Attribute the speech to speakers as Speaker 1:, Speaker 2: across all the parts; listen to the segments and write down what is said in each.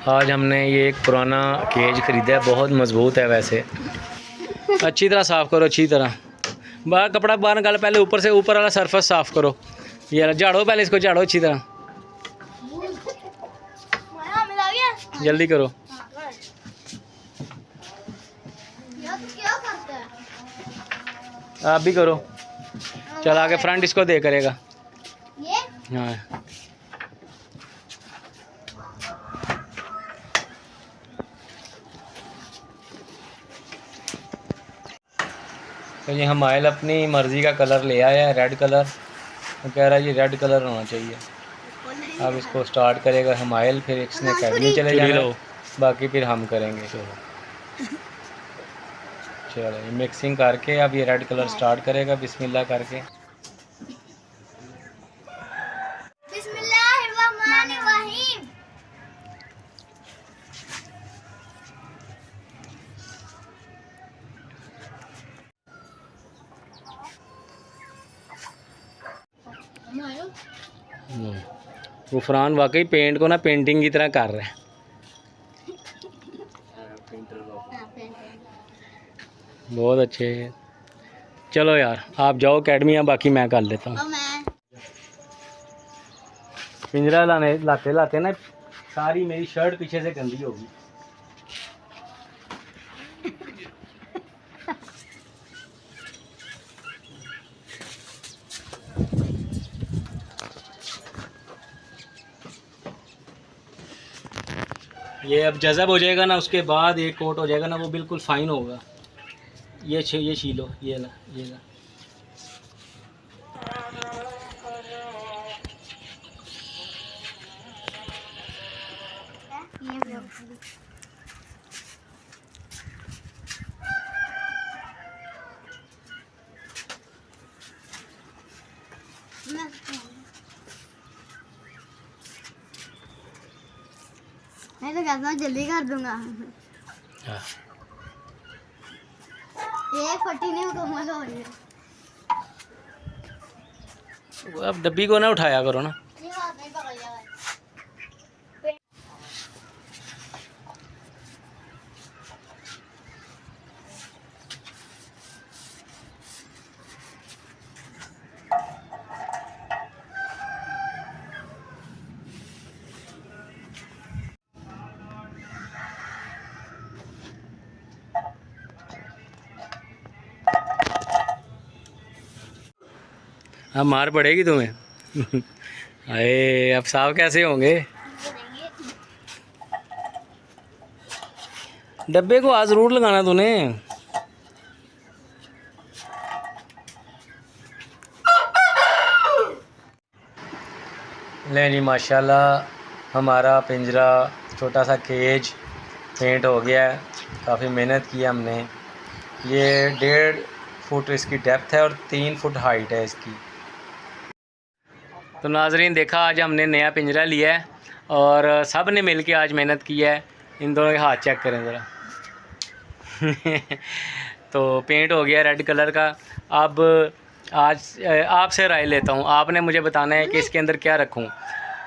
Speaker 1: आज हमने ये एक पुराना केज ख़रीदा है, बहुत मज़बूत है। वैसे अच्छी तरह साफ़ करो, अच्छी तरह बाहर कपड़ा बाहर निकालो, पहले ऊपर से ऊपर वाला सरफेस साफ़ करो। ये झाड़ो, पहले इसको झाड़ो अच्छी तरह, जल्दी करो। आप भी करो। चल आगे फ्रंट इसको दे करेगा। हाँ तो ये हमायल अपनी मर्ज़ी का कलर ले आया है, रेड कलर। वो कह रहा है ये रेड कलर होना चाहिए। अब इसको स्टार्ट करेगा हमायल, फिर इसने अकेडमी चले जाना, बाकी फिर हम करेंगे। चलो ये मिक्सिंग करके अब ये रेड कलर स्टार्ट करेगा बिस्मिल्लाह करके।
Speaker 2: बिस्मिल्लाहिर्रहमानिर्रहीम।
Speaker 1: वो फरहान वाकई पेंट को ना पेंटिंग की तरह कर रहा है। बहुत अच्छे। चलो यार आप जाओ अकेडमी, बाकी मैं कर लेता हूँ। पिंजरा लाते लाते ना सारी मेरी शर्ट पीछे से गंदी होगी। ये अब जज़ब हो जाएगा ना, उसके बाद एक कोट हो जाएगा ना, वो बिल्कुल फाइन होगा। ये छीलो, ये ला, ये ला।
Speaker 2: मैं तो कहता हूँ जल्दी कर दूंगा। ये फटी नहीं मुकम्मल हो रही है।
Speaker 1: अब डब्बी को ना उठाया करो ना।
Speaker 2: ये बात नहीं पकड़ जाएगा।
Speaker 1: अब मार पड़ेगी तुम्हें। अरे अब साफ कैसे होंगे? डब्बे को आज जरूर लगाना तूने। ले जी माशाल्लाह हमारा पिंजरा छोटा सा केज पेंट हो गया है। काफ़ी मेहनत की हमने। ये 1.5 फुट इसकी डेप्थ है और 3 फुट हाइट है इसकी। तो नाजरीन देखा, आज हमने नया पिंजरा लिया है और सब ने मिल के आज मेहनत की है। इन दोनों के हाथ चेक करें ज़रा। तो पेंट हो गया रेड कलर का। अब आज आपसे राय लेता हूँ, आपने मुझे बताना है कि इसके अंदर क्या रखूँ।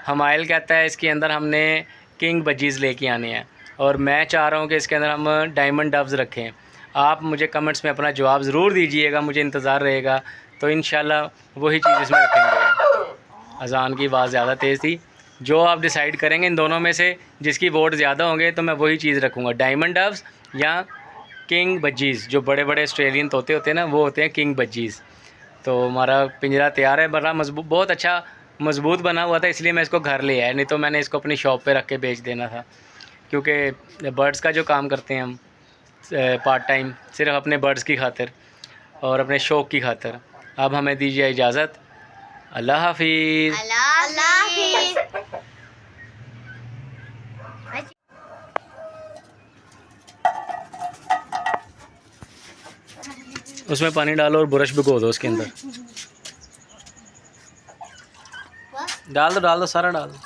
Speaker 1: हमायल कहता है इसके अंदर हमने किंग बजीज़ लेके आने हैं और मैं चाह रहा हूँ कि इसके अंदर हम डायमंड डव्स रखें। आप मुझे कमेंट्स में अपना जवाब ज़रूर दीजिएगा, मुझे इंतज़ार रहेगा। तो इंशाल्लाह वही चीज़ इसमें रखेंगे। अज़ान की आवाज़ ज़्यादा तेज़ थी। जो आप डिसाइड करेंगे इन दोनों में से जिसकी वोट ज़्यादा होंगे तो मैं वही चीज़ रखूँगा, डायमंड डव्स या किंग बजीज़। जो बड़े बड़े ऑस्ट्रेलियन तोते होते हैं ना, वो होते हैं किंग बजीज़। तो हमारा पिंजरा तैयार है, बड़ा मजबूत, बहुत अच्छा मजबूत बना हुआ था, इसलिए मैं इसको घर ले आया। नहीं तो मैंने इसको अपनी शॉप पे रख के बेच देना था, क्योंकि बर्ड्स का जो काम करते हैं हम पार्ट टाइम, सिर्फ अपने बर्ड्स की खातिर और अपने शौक़ की खातिर। अब हमें दीजिए इजाज़त। अल्लाह हाफिज़। उसमें पानी डालो और ब्रश भिगो दो उसके अंदर। डाल दो सारा डाल दो।